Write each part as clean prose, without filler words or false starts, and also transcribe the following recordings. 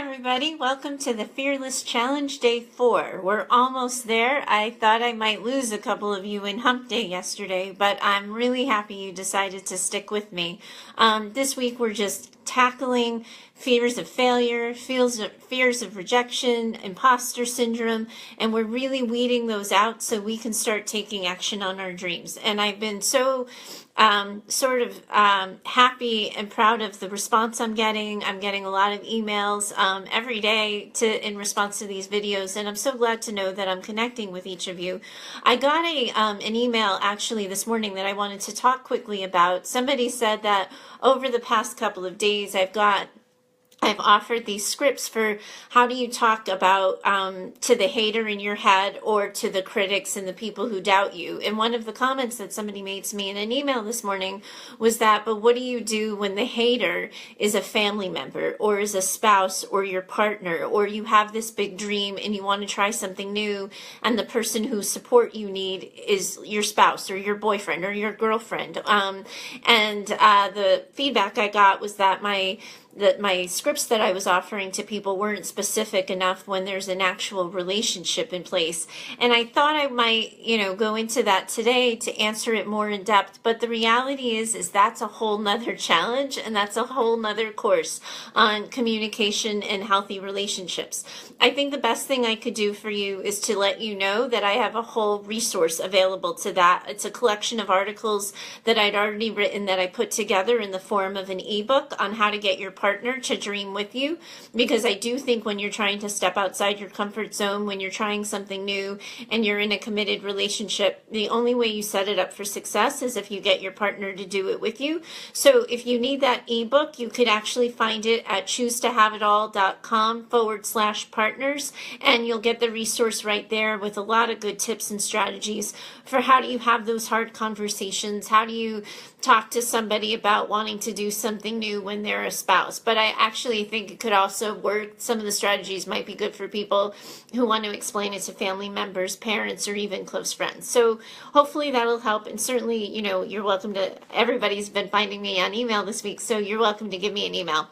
everybody. Welcome to the Fearless Challenge Day 4. We're almost there. I thought I might lose a couple of you in Hump Day yesterday, but I'm really happy you decided to stick with me. This week we're just tackling fears of failure, fears of rejection, imposter syndrome, and we're really weeding those out so we can start taking action on our dreams. And I've been so happy and proud of the response I'm getting. I'm getting a lot of emails every day in response to these videos, and I'm so glad to know that I'm connecting with each of you. I got an email actually this morning that I wanted to talk quickly about. Somebody said that over the past couple of days I've offered these scripts for how do you talk about to the hater in your head or to the critics and the people who doubt you. And one of the comments that somebody made to me in an email this morning was that, but what do you do when the hater is a family member or is a spouse or your partner, or you have this big dream and you want to try something new and the person whose support you need is your spouse or your boyfriend or your girlfriend. The feedback I got was that my scripts that I was offering to people weren't specific enough when there's an actual relationship in place. And I thought I might, go into that today to answer it more in depth. But the reality is that's a whole nother challenge, and that's a whole nother course on communication and healthy relationships. I think the best thing I could do for you is to let you know that I have a whole resource available to that. It's a collection of articles that I'd already written that I put together in the form of an ebook on how to get your partner to dream with you, because I do think when you're trying to step outside your comfort zone, when you're trying something new and you're in a committed relationship, the only way you set it up for success is if you get your partner to do it with you. So if you need that ebook, you could actually find it at choosetohaveitall.com/partners, and you'll get the resource right there with a lot of good tips and strategies for how do you have those hard conversations, how do you talk to somebody about wanting to do something new when they're a spouse. But I actually think it could also work. Some of the strategies might be good for people who want to explain it to family members, parents, or even close friends. So hopefully that'll help. And certainly, you're welcome to, everybody's been finding me on email this week, so you're welcome to give me an email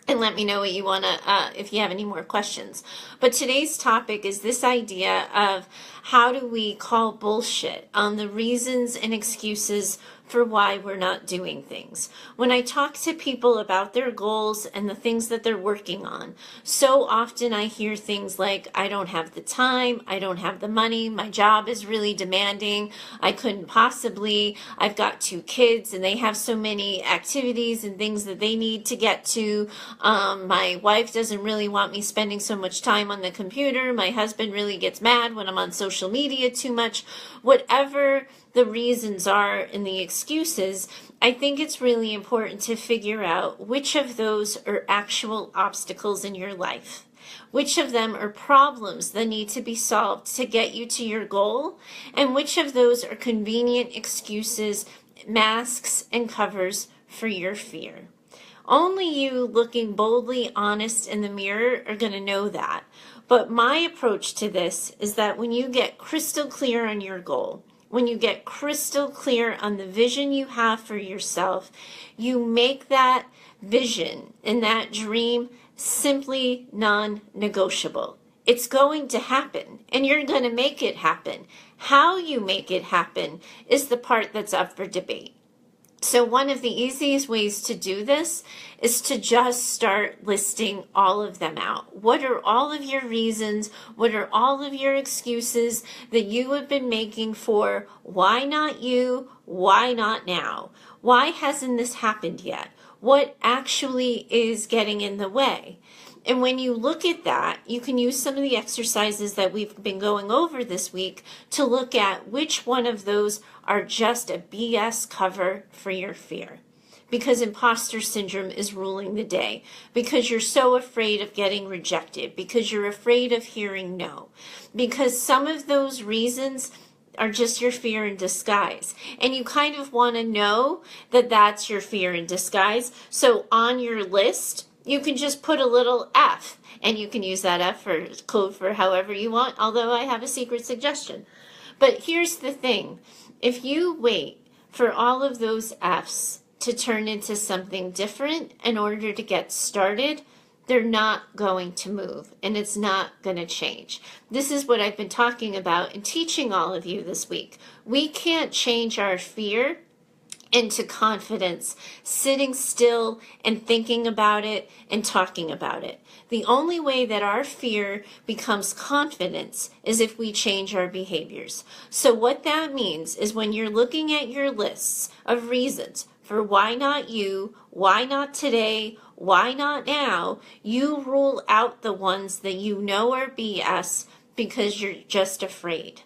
and let me know what you want to, if you have any more questions. But today's topic is this idea of how do we call bullshit on the reasons and excuses for why we're not doing things. When I talk to people about their goals and the things that they're working on, so often I hear things like, I don't have the time, I don't have the money, my job is really demanding, I couldn't possibly, I've got 2 kids and they have so many activities and things that they need to get to, my wife doesn't really want me spending so much time on the computer, my husband really gets mad when I'm on social media too much. Whatever the reasons are and the excuses, I think it's really important to figure out which of those are actual obstacles in your life. Which of them are problems that need to be solved to get you to your goal, and which of those are convenient excuses, masks, and covers for your fear. Only you looking boldly honest in the mirror are going to know that. But my approach to this is that when you get crystal clear on your goal, when you get crystal clear on the vision you have for yourself, you make that vision and that dream simply non-negotiable. It's going to happen, and you're going to make it happen. How you make it happen is the part that's up for debate. So one of the easiest ways to do this is to just start listing all of them out. What are all of your reasons? What are all of your excuses that you have been making for why not you? Why not now? Why hasn't this happened yet? What actually is getting in the way? And when you look at that, you can use some of the exercises that we've been going over this week to look at which one of those are just a BS cover for your fear. Because imposter syndrome is ruling the day. Because you're so afraid of getting rejected. Because you're afraid of hearing no. Because some of those reasons are just your fear in disguise. And you kind of want to know that that's your fear in disguise. So on your list, you can just put a little F, and you can use that F for code for however you want, although I have a secret suggestion. But here's the thing. If you wait for all of those F's to turn into something different in order to get started, they're not going to move, and it's not going to change. This is what I've been talking about and teaching all of you this week. We can't change our fear into confidence, sitting still and thinking about it and talking about it. The only way that our fear becomes confidence is if we change our behaviors. So what that means is when you're looking at your lists of reasons for why not you, why not today, why not now, you rule out the ones that you know are BS because you're just afraid.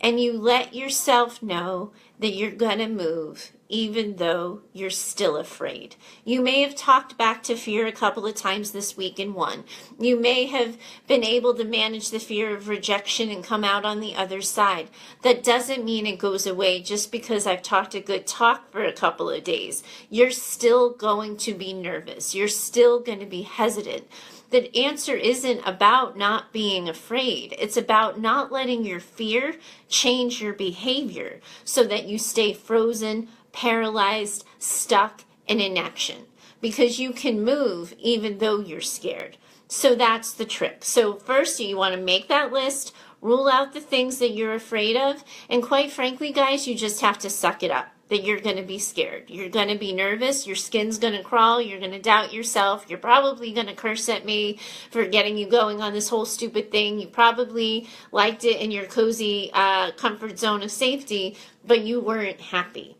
And you let yourself know that you're going to move, even though you're still afraid. You may have talked back to fear a couple of times this week and won. You may have been able to manage the fear of rejection and come out on the other side. That doesn't mean it goes away just because I've talked a good talk for a couple of days. You're still going to be nervous. You're still going to be hesitant. The answer isn't about not being afraid. It's about not letting your fear change your behavior so that you stay frozen, paralyzed, stuck, and in inaction. Because you can move even though you're scared. So that's the trick. So first, you want to make that list, rule out the things that you're afraid of, and quite frankly, guys, you just have to suck it up. That you're going to be scared. You're going to be nervous. Your skin's going to crawl. You're going to doubt yourself. You're probably going to curse at me for getting you going on this whole stupid thing. You probably liked it in your cozy comfort zone of safety, but you weren't happy.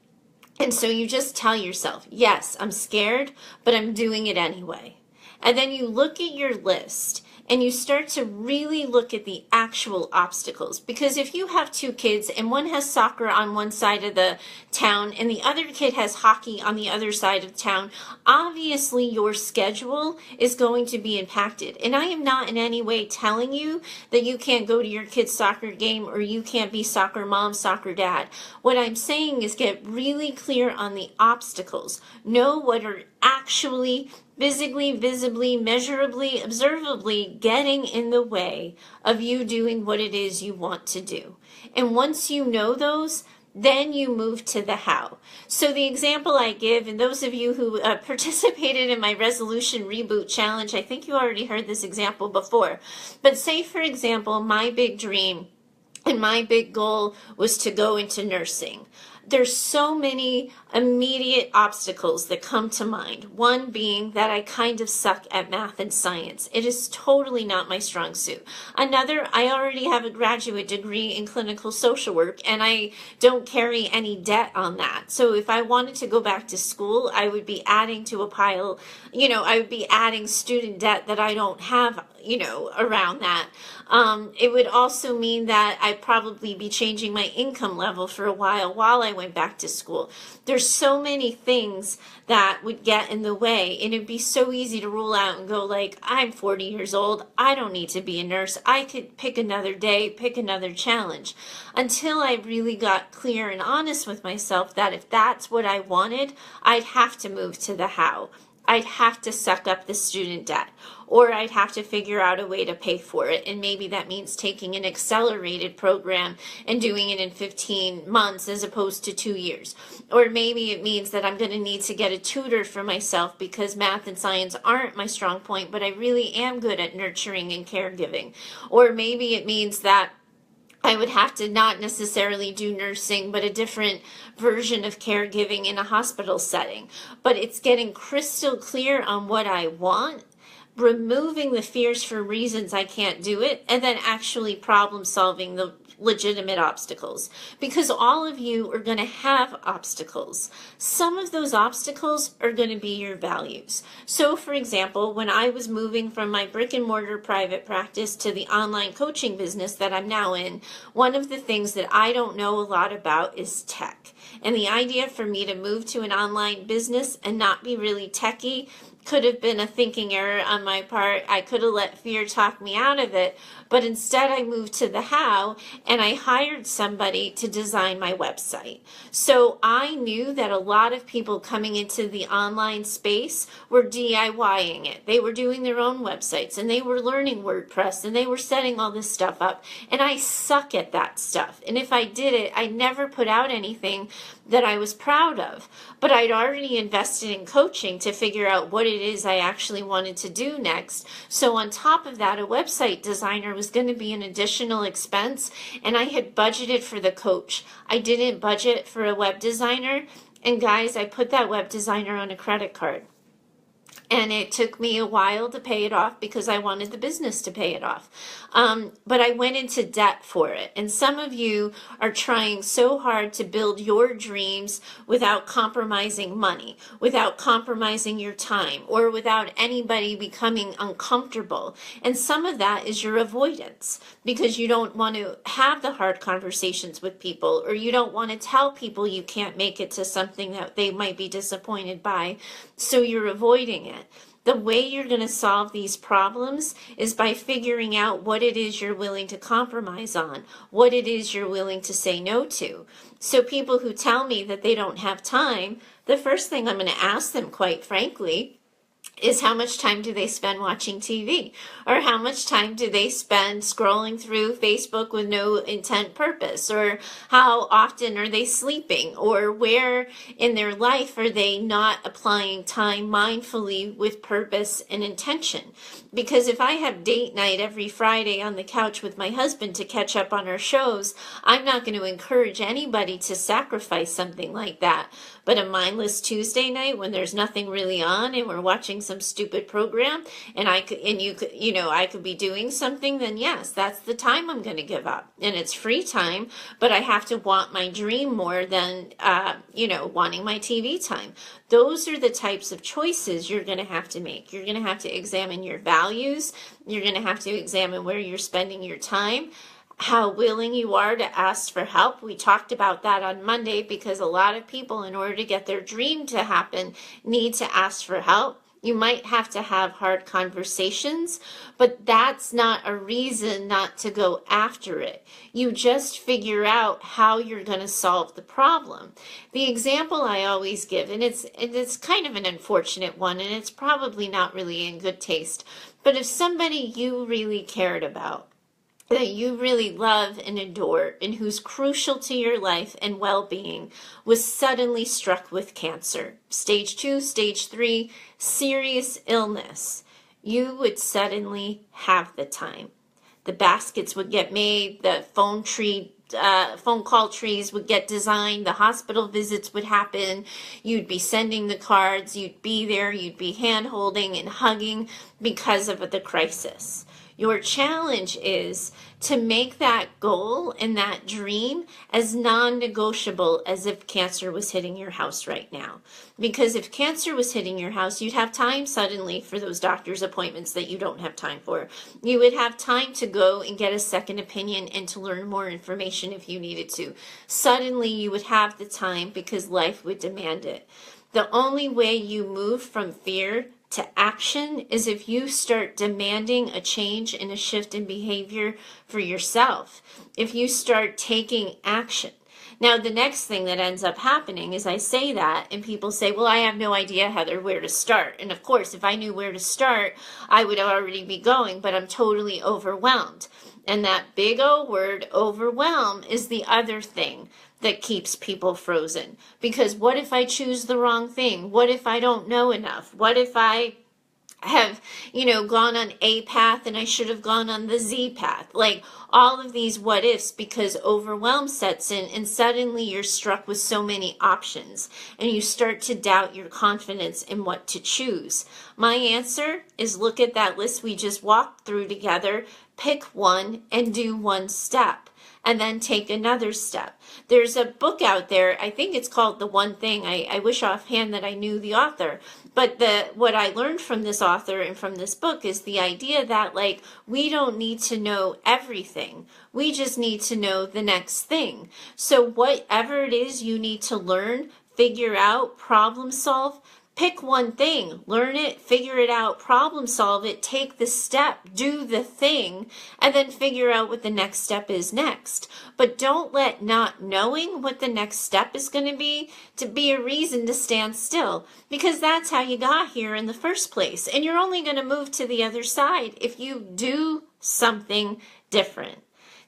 And so you just tell yourself, yes, I'm scared, but I'm doing it anyway. And then you look at your list and you start to really look at the actual obstacles. Because if you have two kids and one has soccer on one side of the town and the other kid has hockey on the other side of town, obviously your schedule is going to be impacted. And I am not in any way telling you that you can't go to your kid's soccer game or you can't be soccer mom, soccer dad. What I'm saying is get really clear on the obstacles. Know what are actually physically, visibly, measurably, observably getting in the way of you doing what it is you want to do. And once you know those, then you move to the how. So the example I give, and those of you who participated in my resolution reboot challenge, I think you already heard this example before. But say, for example, my big dream and my big goal was to go into nursing. There's so many immediate obstacles that come to mind. One being that I kind of suck at math and science. It is totally not my strong suit. Another, I already have a graduate degree in clinical social work and I don't carry any debt on that. So if I wanted to go back to school, I would be adding to a pile, I would be adding student debt that I don't have, around that. It would also mean that I'd probably be changing my income level for a while I went back to school. There's so many things that would get in the way, and it'd be so easy to rule out and go like, I'm 40 years old, I don't need to be a nurse, I could pick another day, pick another challenge, until I really got clear and honest with myself that if that's what I wanted, I'd have to move to the how. I'd have to suck up the student debt, or I'd have to figure out a way to pay for it. And maybe that means taking an accelerated program and doing it in 15 months as opposed to 2 years. Or maybe it means that I'm going to need to get a tutor for myself because math and science aren't my strong point, but I really am good at nurturing and caregiving. Or maybe it means that I would have to not necessarily do nursing, but a different version of caregiving in a hospital setting. But it's getting crystal clear on what I want, removing the fears for reasons I can't do it, and then actually problem solving the legitimate obstacles. Because all of you are going to have obstacles. Some of those obstacles are going to be your values. So for example, when I was moving from my brick and mortar private practice to the online coaching business that I'm now in, one of the things that I don't know a lot about is tech. And the idea for me to move to an online business and not be really techie could have been a thinking error on my part. I could have let fear talk me out of it, but instead I moved to the how and I hired somebody to design my website. So I knew that a lot of people coming into the online space were DIYing it. They were doing their own websites and they were learning WordPress and they were setting all this stuff up, and I suck at that stuff. And if I did it, I never put out anything that I was proud of. But I'd already invested in coaching to figure out what it is I actually wanted to do next. So on top of that, a website designer was going to be an additional expense, and I had budgeted for the coach. I didn't budget for a web designer, and guys, I put that web designer on a credit card. And it took me a while to pay it off because I wanted the business to pay it off. But I went into debt for it. And some of you are trying so hard to build your dreams without compromising money, without compromising your time, or without anybody becoming uncomfortable. And some of that is your avoidance because you don't want to have the hard conversations with people, or you don't want to tell people you can't make it to something that they might be disappointed by. So you're avoiding it. The way you're going to solve these problems is by figuring out what it is you're willing to compromise on, what it is you're willing to say no to. So people who tell me that they don't have time, the first thing I'm going to ask them, quite frankly, is how much time do they spend watching TV? Or how much time do they spend scrolling through Facebook with no intent purpose? Or how often are they sleeping? Or where in their life are they not applying time mindfully with purpose and intention? Because if I have date night every Friday on the couch with my husband to catch up on our shows, I'm not going to encourage anybody to sacrifice something like that. But a mindless Tuesday night when there's nothing really on and we're watching some stupid program and I could be doing something, then yes, that's the time I'm going to give up. And it's free time, but I have to want my dream more than, wanting my TV time. Those are the types of choices you're going to have to make. You're going to have to examine your values. You're going to have to examine where you're spending your time, how willing you are to ask for help. We talked about that on Monday because a lot of people, in order to get their dream to happen, need to ask for help. You might have to have hard conversations, but that's not a reason not to go after it. You just figure out how you're going to solve the problem. The example I always give, and it's kind of an unfortunate one, and it's probably not really in good taste, but if somebody you really cared about, that you really love and adore, and who's crucial to your life and well-being, was suddenly struck with cancer, stage 2, stage 3, serious illness, you would suddenly have the time. The baskets would get made, the phone call trees would get designed, the hospital visits would happen, you'd be sending the cards, you'd be there, you'd be hand-holding and hugging because of the crisis. Your challenge is to make that goal and that dream as non-negotiable as if cancer was hitting your house right now. Because if cancer was hitting your house, you'd have time suddenly for those doctor's appointments that you don't have time for. You would have time to go and get a second opinion and to learn more information if you needed to. Suddenly you would have the time because life would demand it. The only way you move from fear to action is if you start demanding a change and a shift in behavior for yourself. If you start taking action. Now, the next thing that ends up happening is I say that and people say, well, I have no idea, Heather, where to start. And of course, if I knew where to start, I would already be going, but I'm totally overwhelmed. And that big O word, overwhelm, is the other thing that keeps people frozen. Because what if I choose the wrong thing? What if I don't know enough? What if I have, gone on A path and I should have gone on the Z path? Like all of these what ifs, because overwhelm sets in and suddenly you're struck with so many options and you start to doubt your confidence in what to choose. My answer is look at that list we just walked through together, pick one and do one step. And then take another step. There's a book out there, I think it's called The One Thing. I wish offhand that I knew the author. But what I learned from this author and from this book is the idea that, we don't need to know everything. We just need to know the next thing. So whatever it is you need to learn, figure out, problem solve, pick one thing, learn it, figure it out, problem solve it, take the step, do the thing, and then figure out what the next step is next. But don't let not knowing what the next step is going to be a reason to stand still, because that's how you got here in the first place. And you're only going to move to the other side if you do something different,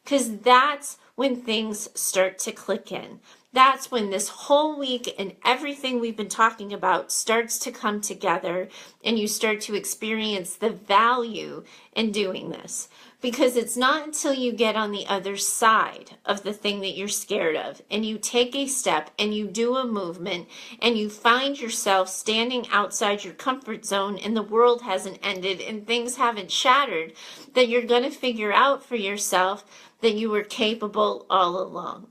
because that's when things start to click in. that's when this whole week and everything we've been talking about starts to come together, and you start to experience the value in doing this. Because it's not until you get on the other side of the thing that you're scared of, and you take a step and you do a movement and you find yourself standing outside your comfort zone and the world hasn't ended and things haven't shattered, that you're going to figure out for yourself that you were capable all along.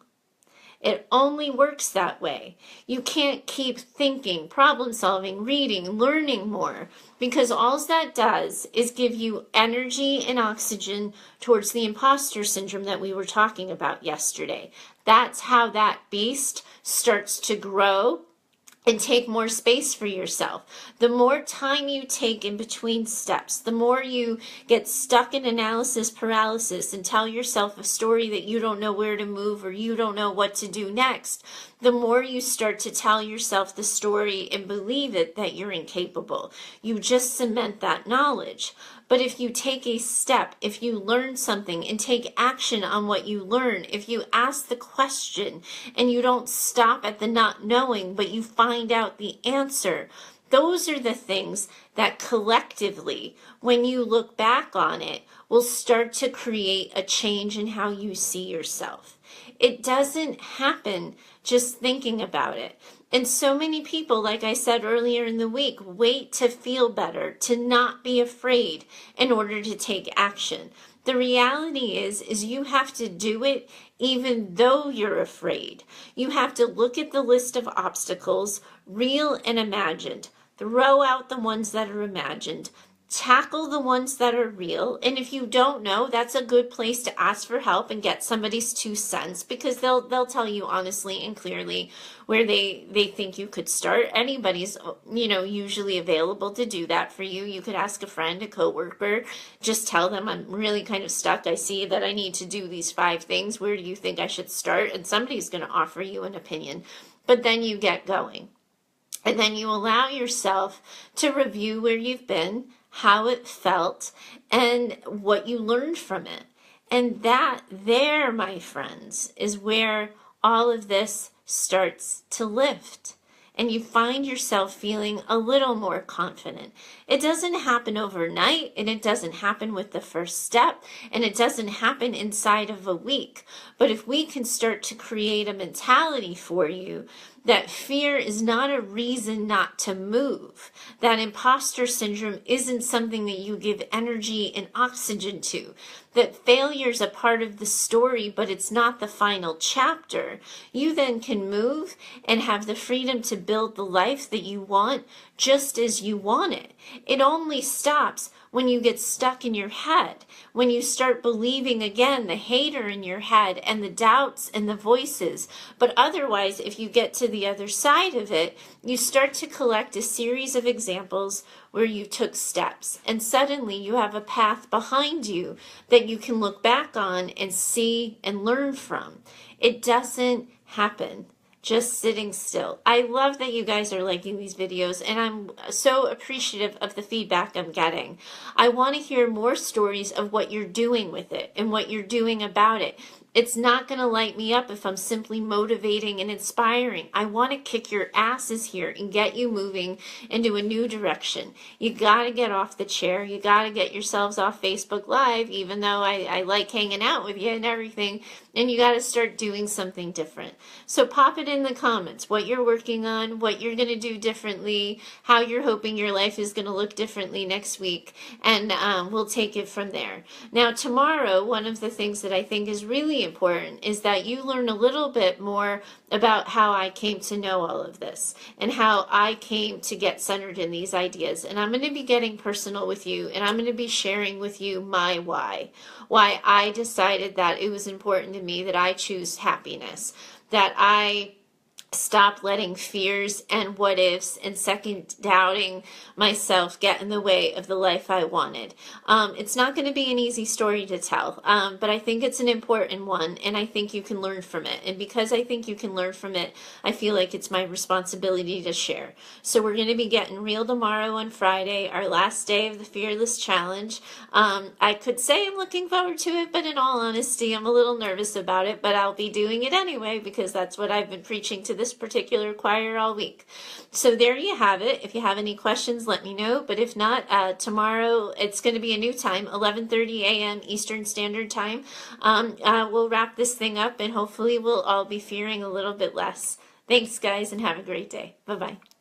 It only works that way. You can't keep thinking, problem solving, reading, learning more, because all that does is give you energy and oxygen towards the imposter syndrome that we were talking about yesterday. That's how that beast starts to grow and take more space for yourself. The more time you take in between steps, the more you get stuck in analysis paralysis and tell yourself a story that you don't know where to move or you don't know what to do next, the more you start to tell yourself the story and believe it that you're incapable. You just cement that knowledge. But if you take a step, if you learn something and take action on what you learn, if you ask the question and you don't stop at the not knowing, but you find out the answer, those are the things that collectively, when you look back on it, will start to create a change in how you see yourself. It doesn't happen just thinking about it. And so many people, like I said earlier in the week, wait to feel better, to not be afraid in order to take action. The reality is you have to do it even though you're afraid. You have to look at the list of obstacles, real and imagined. Throw out the ones that are imagined. Tackle the ones that are real. And if you don't know, that's a good place to ask for help and get somebody's 2 cents, because they'll tell you honestly and clearly where they think you could start. Anybody's, usually available to do that for you. You could ask a friend, a coworker, just tell them, I'm really kind of stuck. I see that I need to do these 5 things. Where do you think I should start? And somebody's going to offer you an opinion. But then you get going. And then you allow yourself to review where you've been, how it felt, and what you learned from it. And that there, my friends, is where all of this starts to lift. And you find yourself feeling a little more confident. It doesn't happen overnight, and it doesn't happen with the first step, and it doesn't happen inside of a week. But if we can start to create a mentality for you that fear is not a reason not to move, that imposter syndrome isn't something that you give energy and oxygen to, that failure is a part of the story, but it's not the final chapter, you then can move and have the freedom to build the life that you want just as you want it. It only stops when you get stuck in your head, when you start believing again the hater in your head and the doubts and the voices. But otherwise, if you get to the other side of it, you start to collect a series of examples where you took steps, and suddenly you have a path behind you that you can look back on and see and learn from. It doesn't happen just sitting still. I love that you guys are liking these videos, and I'm so appreciative of the feedback I'm getting. I want to hear more stories of what you're doing with it and what you're doing about it. It's not going to light me up if I'm simply motivating and inspiring. I want to kick your asses here and get you moving into a new direction. You got to get off the chair. You got to get yourselves off Facebook Live, even though I like hanging out with you and everything. And you got to start doing something different. So pop it in the comments, what you're working on, what you're going to do differently, how you're hoping your life is going to look differently next week. And we'll take it from there. Now, tomorrow, one of the things that I think is really important is that you learn a little bit more about how I came to know all of this and how I came to get centered in these ideas. And I'm going to be getting personal with you, and I'm going to be sharing with you my why I decided that it was important to me that I choose happiness, that I stop letting fears and what ifs and second doubting myself get in the way of the life I wanted. It's not going to be an easy story to tell, but I think it's an important one, and I think you can learn from it. And because I think you can learn from it, I feel like it's my responsibility to share. So we're going to be getting real tomorrow on Friday, our last day of the Fearless Challenge. I could say I'm looking forward to it, but in all honesty, I'm a little nervous about it, but I'll be doing it anyway because that's what I've been preaching to this particular choir all week. So there you have it. If you have any questions, let me know. But if not, tomorrow it's going to be a new time, 11:30 a.m. Eastern Standard Time. We'll wrap this thing up, and hopefully we'll all be fearing a little bit less. Thanks, guys, and have a great day. Bye-bye.